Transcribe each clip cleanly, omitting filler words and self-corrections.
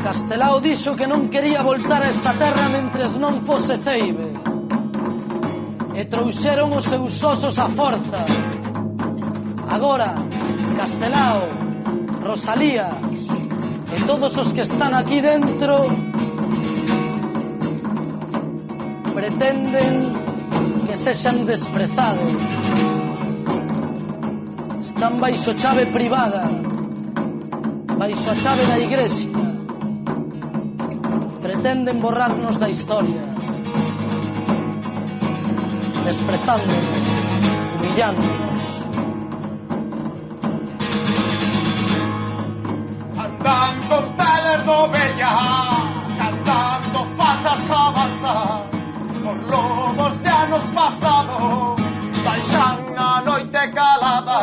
Castelao dixo que non quería voltar a esta terra mentres non fose ceibe, e trouxeron os seus osos a forza. Agora, Castelao, Rosalía e todos os que están aquí dentro pretenden que sexan desprezados. Están baixo chave privada, baixo a chave da igrexa. Pretenden borrarnos da historia, desprezándonos, humillándonos. Cantando peles de ovella, cantando fasas avanzas, por lobos de anos pasados, baixan a noite calada.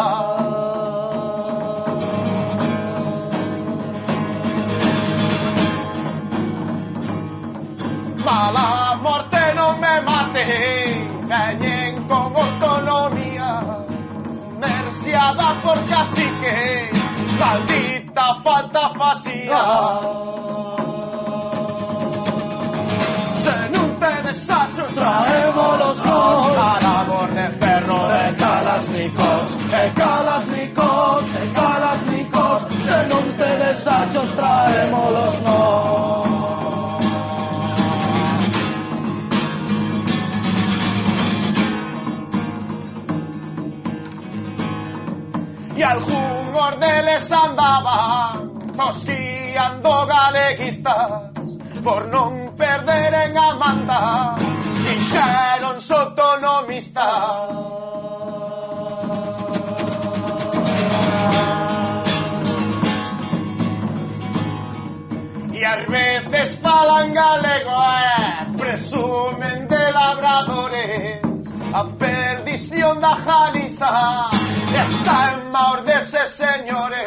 Mala morte non me mate, veñen con autonomía, merciada por cacique, maldita falta facía. Se non te desachos traémolos nós, arados de ferro e Kalashnikovs, e Kalashnikovs, e Kalashnikovs. Se non te desachos traémolos nós. E algúns deles andaban tosquiando galeguistas por non perderen a manda, fixéronse autonomistas. E ás veces falan galego e presumen de labradores. A perdición da Galiza está en maos deses señores.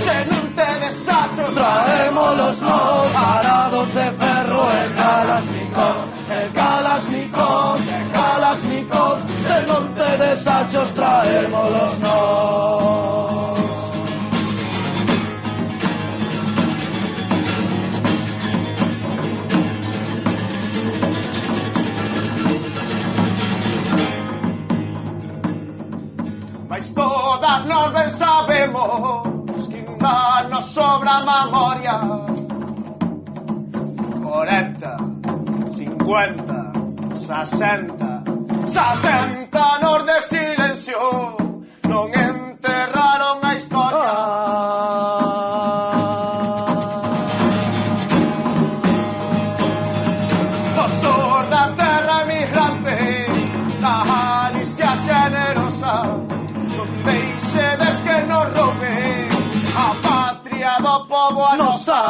Se non te desachos traémolos nós, arados de ferro e Kalashnikovs, e Kalashnikovs, e Kalashnikovs. Se non te desachos traémolos nós. Mais todas nós ben sabemos que ainda nos sobra memoria. 40, 50, 60, 70 anos de silencio non enterraron a historia. Os sors da terra migrante, da Galicia xenerosa, deixedes que nos roube a patria do pobo a nosa.